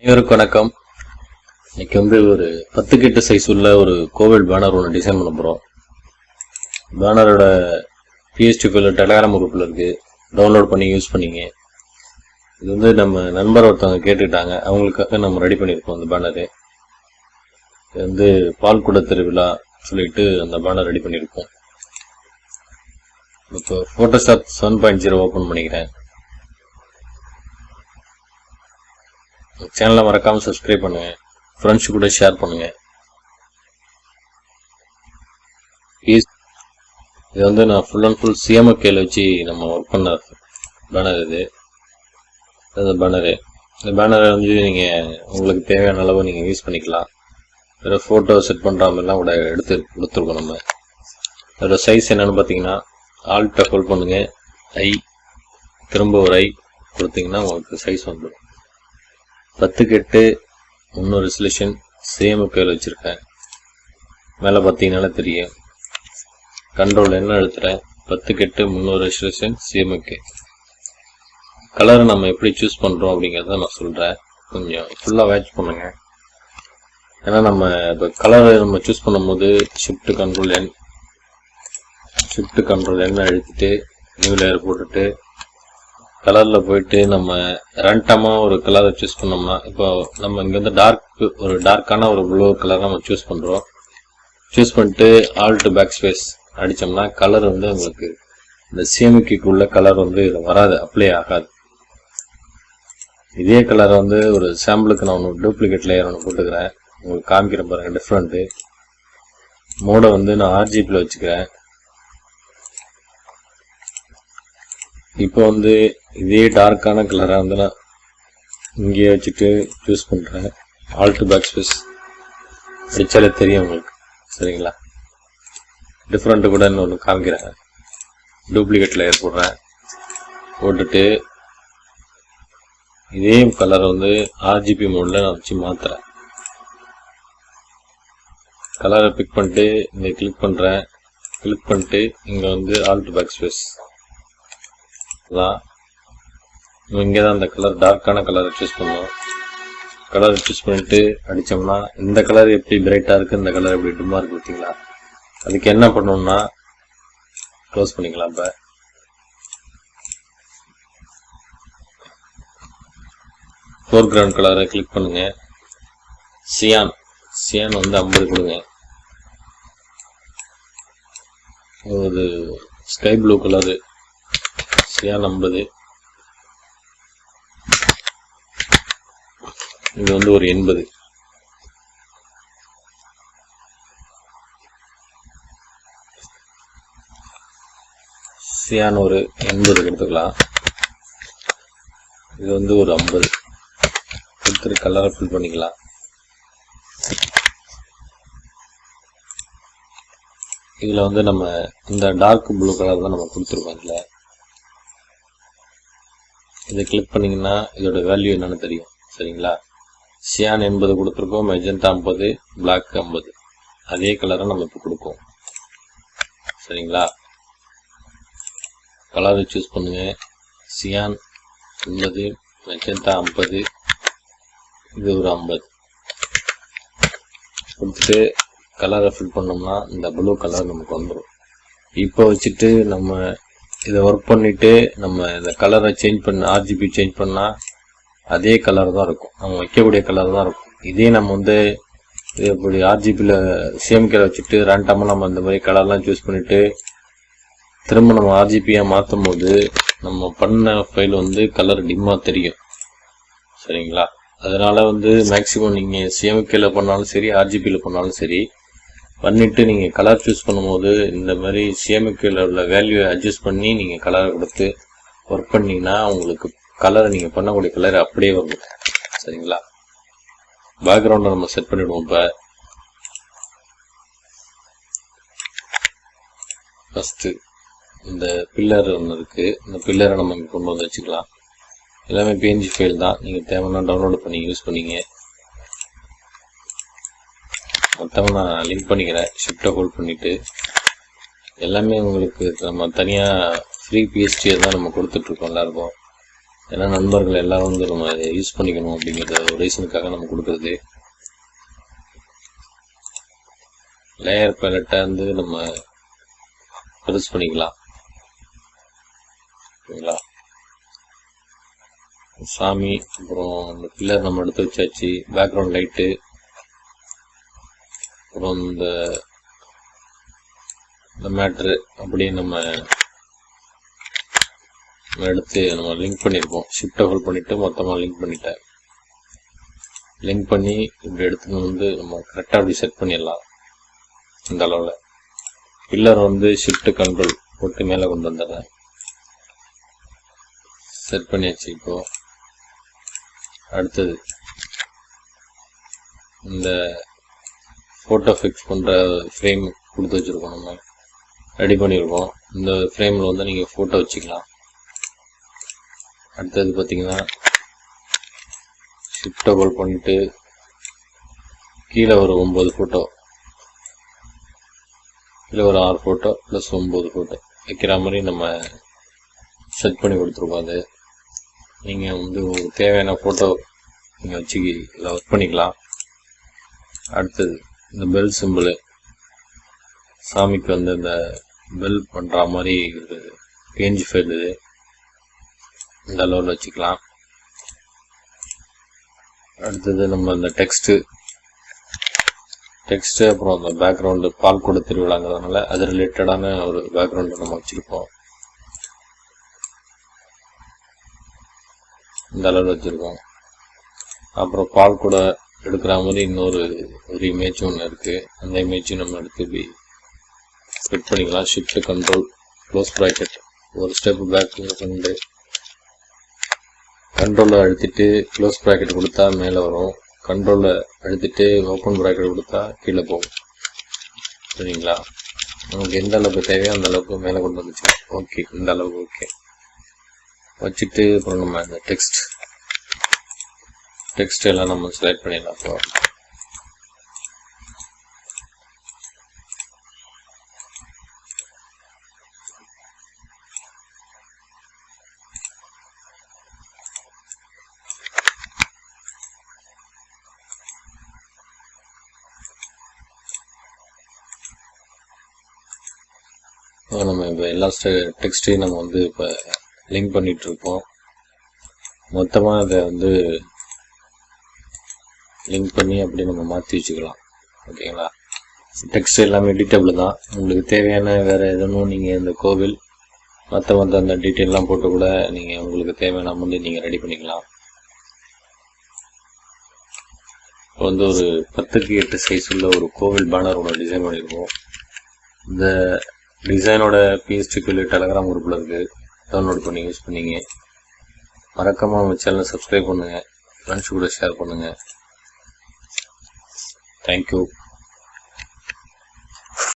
அனைவருக்கும் வணக்கம். இன்னைக்கு ஒரு 10 கிட்ட சைஸ் உள்ள ஒரு கோவில் பேனர் ஒன்று டிசைன் பண்ண போகிறோம். பேனரோட பிஎஸ்டி ஃபைல் டெலகிராம் குரூப்பில் இருக்குது, டவுன்லோட் பண்ணி யூஸ் பண்ணிங்க. இது நம்ம நண்பர் ஒருத்தவங்க கேட்டுக்கிட்டாங்க, அவங்களுக்காக நம்ம ரெடி பண்ணியிருக்கோம். அந்த பேனரு இது பால்குட திருவிழா சொல்லிட்டு அந்த பேனர் ரெடி பண்ணியிருக்கோம். இப்போ ஃபோட்டோஷாப் 7.0 ஓப்பன் பண்ணிக்கிறேன். சேனலை மறக்காம சப்ஸ்கிரைப் பண்ணுங்க, ஃப்ரெண்ட்ஸ் கூட ஷேர் பண்ணுங்க. இது நான் ஃபுல் அண்ட் ஃபுல் சிஎம்எஃப்கேல வச்சு நம்ம ஒர்க் பண்ண பேனர். இந்த பேனரை நீங்கள் உங்களுக்கு தேவையான அளவு நீங்கள் யூஸ் பண்ணிக்கலாம். வேறு ஃபோட்டோ செட் பண்ணுற மாதிரிலாம் கூட எடுத்து கொடுத்துருக்கோம். நம்ம அதோட சைஸ் என்னென்னு பார்த்தீங்கன்னா, ஆல்ட்டை ஹோல்ட் பண்ணுங்க, ஐ திரும்ப ஒரு ஐ கொடுத்தீங்கன்னா உங்களுக்கு சைஸ் வந்துடும். 10:8 300 ரெசல்யூஷன் சிஎம்எஃப்கேல வச்சுருக்கேன். மேலே பார்த்தீங்கன்னாலே தெரியும். கண்ட்ரோல் என்ன எழுத்துறேன், 10:8 300 ரெசல்யூஷன் சிஎம்எஃப்கே. கலரை நம்ம எப்படி சூஸ் பண்ணுறோம் அப்படிங்கிறத நான் சொல்கிறேன். கொஞ்சம் ஃபுல்லாக வாட்ச் பண்ணுங்க. ஏன்னா நம்ம இப்போ கலரை நம்ம சூஸ் பண்ணும்போது ஷிஃப்ட் கண்ட்ரோல் என்ன அழுத்திட்டு நியூ லேயர் போட்டுட்டு கலரில் போயிட்டு நம்ம ரேண்டமாக ஒரு கலரை சூஸ் பண்ணோம்னா, இப்போ நம்ம இங்கே ஒரு டார்க்கான ஒரு ப்ளூ கலர் நம்ம சூஸ் பண்ணுறோம். சூஸ் பண்ணிட்டு ஆல்ட் பேக் ஸ்பேஸ் அடித்தோம்னா கலர் உங்களுக்கு இந்த சிஎம்எஃப்கேக்கு உள்ள கலர் இதில் வராது, அப்ளை ஆகாது. இதே கலரை ஒரு சாம்பிளுக்கு நான் ஒன்று டூப்ளிகேட் லேயர் ஒன்று போட்டுக்கிறேன், உங்களுக்கு காமிக்கிறேன் பாருங்க. டிஃப்ரெண்ட்டு மோடை நான் ஆர்ஜிபியில் வச்சுக்கிறேன். இப்போ இதே டார்க்கான கலரை நான் இங்கேயே வச்சுட்டு சூஸ் பண்ணுறேன். ஆல்ட் பேக் ஸ்பேஸ் அடித்தாலே தெரியும் உங்களுக்கு, சரிங்களா? டிஃப்ரெண்ட்டு கூட இன்னொன்று காமிக்கிறேன். டூப்ளிகேட் லேயர் போடுறேன், போட்டுட்டு இதே கலரை ஆர்ஜிபி மோடில் நான் வச்சு மாற்றுறேன். கலரை பிக் பண்ணிட்டு இங்கே கிளிக் பண்ணுறேன். கிளிக் பண்ணிட்டு இங்கே ஆல்ட் பேக் ஸ்பேஸ் தான். இங்கே தான் அந்த கலர் டார்க்கான கலரை சூஸ் பண்ணுவோம். கலரை சூஸ் பண்ணிட்டு அடித்தோம்னா இந்த கலர் எப்படி பிரைட்டாக இருக்குது, இந்த கலர் எப்படி டிம்மாக இருக்குது பார்த்தீங்களா? அதுக்கு என்ன பண்ணணும்னா க்ளோஸ் பண்ணிக்கலாம். இப்போ ஃபோர்கிரவுண்ட் கலரை கிளிக் பண்ணுங்க. சியான் 50 கொடுங்க. ஒரு ஸ்கை ப்ளூ கலரு சியான் 50. இது ஒரு 80. சியான் ஒரு 80 கொடுத்துக்கலாம். இது ஒரு 50 கொடுத்துட்டு கலரை ஃபில் பண்ணிக்கலாம். இதில் நம்ம இந்த டார்க் ப்ளூ கலர் தான் நம்ம கொடுத்துருக்கோம். இதை கிளிக் பண்ணிங்கன்னா இதோட வேல்யூ என்னன்னு தெரியும், சரிங்களா? சியான் 80 கொடுத்துருக்கோம், மெஜெண்டா 50, பிளாக் 50. அதே கலரை நம்ம இப்போ கொடுப்போம், சரிங்களா? கலரை சூஸ் பண்ணுங்க. சியான் 80, மெஜெண்டா 50, இது ஒரு 50 கொடுத்துட்டு கலரை ஃபில் பண்ணோம்னா இந்த ப்ளூ கலர் நமக்கு வந்துடும். இப்போ வச்சுட்டு நம்ம இதை ஒர்க் பண்ணிட்டு நம்ம இந்த கலரை சேஞ்ச் பண்ண ஆர்ஜிபி சேஞ்ச் பண்ணா அதே கலர் தான் இருக்கும், நம்ம வைக்கக்கூடிய கலர் தான் இருக்கும். இதே நம்ம இப்படி ஆர்ஜிபியில் சிஎம்கேல வச்சுட்டு ரேண்டமாக நம்ம இந்த மாதிரி கலர்லாம் சூஸ் பண்ணிட்டு திரும்ப நம்ம ஆர்ஜிபியாக மாற்றும் போது நம்ம பண்ண ஃபைல் கலர் டிம்மாக தெரியும், சரிங்களா? அதனால மேக்சிமம் நீங்கள் சிஎம்கேல பண்ணாலும் சரி, ஆர்ஜிபியில் பண்ணாலும் சரி, பண்ணிட்டு நீங்கள் கலர் சூஸ் பண்ணும்போது இந்த மாதிரி சிஎம்எஃப்கேல உள்ள வேல்யூவை அட்ஜஸ்ட் பண்ணி நீங்கள் கலரை கொடுத்து ஒர்க் பண்ணிங்கன்னா உங்களுக்கு கலரை நீங்கள் பண்ணக்கூடிய கலர் அப்படியே வரும், சரிங்களா? பேக்ரவுண்டை நம்ம செட் பண்ணிவிடுவோம். இப்போ ஃபஸ்ட்டு இந்த பில்லர் ஒன்று இருக்குது, இந்த பில்லரை நம்ம இங்கே கொண்டு வச்சுக்கலாம். எல்லாமே பிஎன்ஜி ஃபைல் தான், நீங்கள் தேவைன்னா டவுன்லோட் பண்ணி யூஸ் பண்ணிங்க. மொத்தமாக நான் லிங்க் பண்ணிக்கிறேன். ஷிஃப்ட்டை ஹோல்ட் பண்ணிவிட்டு எல்லாமே உங்களுக்கு நம்ம தனியாக ஃப்ரீ பிஎஸ்டியை தான் நம்ம கொடுத்துட்ருக்கோம் எல்லாருக்கும். ஏன்னா நண்பர்கள் எல்லாரும் வந்து நம்ம யூஸ் பண்ணிக்கணும் அப்படிங்கிற ஒரு ரீசனுக்காக நம்ம கொடுக்குறது. லேயர் பேலட்டை வந்து நம்ம பெருசு பண்ணிக்கலாம். ஓகேங்களா? சாமி, அப்புறம் இந்த பில்லர் நம்ம எடுத்து வச்சாச்சு. பேக்ரவுண்ட் லைட்டு, அப்புறம் இந்த மேட்ரு அப்படியே நம்ம எடுத்து நம்ம லிங்க் பண்ணியிருக்கோம். ஷிஃப்ட்டை ஹோல்ட் பண்ணிவிட்டு மொத்தமாக லிங்க் பண்ணிட்டேன். லிங்க் பண்ணி இப்படி எடுத்துன்னு வந்து நம்ம கரெக்டாக அப்படி செட் பண்ணிடலாம். இந்த அளவில் பில்லர் வந்து ஷிஃப்ட் கண்ட்ரோல் போட்டு மேலே கொண்டு வந்துடுறேன். செட் பண்ணியாச்சு. இப்போ அடுத்தது இந்த ஃபோட்டோ ஃபிக்ஸ் பண்ணுற ஃப்ரேம் கொடுத்து வச்சுருக்கோம். நம்ம ரெடி பண்ணியிருக்கோம். இந்த ஃப்ரேமில் வந்து நீங்கள் ஃபோட்டோ வச்சுக்கலாம். அடுத்தது பார்த்தீங்கன்னா ஷிஃப்ட்டை ஹோல்ட் பண்ணிட்டு கீழே ஒரு 9 ஃபோட்டோ, கீழே ஒரு 6 ஃபோட்டோ ப்ளஸ் 9 ஃபோட்டோ வைக்கிற மாதிரி நம்ம செட் பண்ணி கொடுத்துருக்கோம். அது நீங்கள் வந்து உங்களுக்கு தேவையான ஃபோட்டோ நீங்கள் வச்சு இதில் ஒர்க் பண்ணிக்கலாம். அடுத்தது இந்த பெல் சிம்பிள், சாமிக்கு வந்து இந்த பெல் பண்ணுற மாதிரி ஒரு பேஜ் ஃபைல் இது, இந்த அளவில் வச்சுக்கலாம். அடுத்தது நம்ம இந்த டெக்ஸ்ட்டு, அப்புறம் அந்த பேக்ரவுண்டு பால்குட திருவிழாங்கிறதுனால அது ரிலேட்டடான ஒரு பேக்ரவுண்டு நம்ம வச்சுருக்கோம். இந்த அளவில் வச்சுருக்கோம். அப்புறம் பால்குட எடுக்கிற மாதிரி இன்னொரு இமேஜ் ஒன்று இருக்குது. அந்த இமேஜும் நம்ம எடுத்து இப்படி ஃபிட் பண்ணிக்கலாம். ஷிஃப்ட் கண்ட்ரோல் க்ளோஸ் ப்ராக்கெட் ஒரு ஸ்டெப் பேக் கொண்டு கண்ட்ரோலில் அழுத்திட்டு க்ளோஸ் ப்ராக்கெட் கொடுத்தா மேலே வரும். கண்ட்ரோலில் அழுத்திட்டு ஓப்பன் ப்ராக்கெட் கொடுத்தா கீழே போகும். சரிங்களா? நமக்கு எந்த அளவுக்கு தேவையோ அந்த அளவுக்கு மேலே கொண்டு வந்துச்சு. ஓகே, இந்த அளவுக்கு ஓகே வச்சுட்டு அப்புறம் நம்ம இந்த டெக்ஸ்ட் எல்லாம் நம்ம செலக்ட் பண்ணிடலாம். அப்போ நம்ம இப்போ எல்லா டெக்ஸ்ட்டையும் நம்ம வந்து இப்போ லிங்க் பண்ணிட்டு இருக்கோம். மொத்தமாக அதை வந்து லிங்க் பண்ணி அப்படி நம்ம மாற்றி வச்சுக்கலாம். ஓகேங்களா? டெக்ஸ்ட் எல்லாமே எடிட்டபிள் தான். உங்களுக்கு தேவையான வேறு எதுவும் நீங்கள் இந்த கோவில் மற்ற அந்த டீட்டெயிலெலாம் போட்டு கூட நீங்கள் உங்களுக்கு தேவையான வந்து நீங்கள் ரெடி பண்ணிக்கலாம். இப்போ வந்து ஒரு 10x 8 சைஸ் உள்ள ஒரு கோவில் பேனரோட டிசைன் பண்ணியிருக்கோம். இந்த டிசைனோட PSTQ டெலகிராம் குரூப்பில் இருக்குது. டவுன்லோட் பண்ணி யூஸ் பண்ணிங்க. மறக்காமல் நம்ம சேனலை சப்ஸ்கிரைப் பண்ணுங்கள். ஃப்ரெண்ட்ஸ் கூட ஷேர் பண்ணுங்கள். தேங்க்யூ.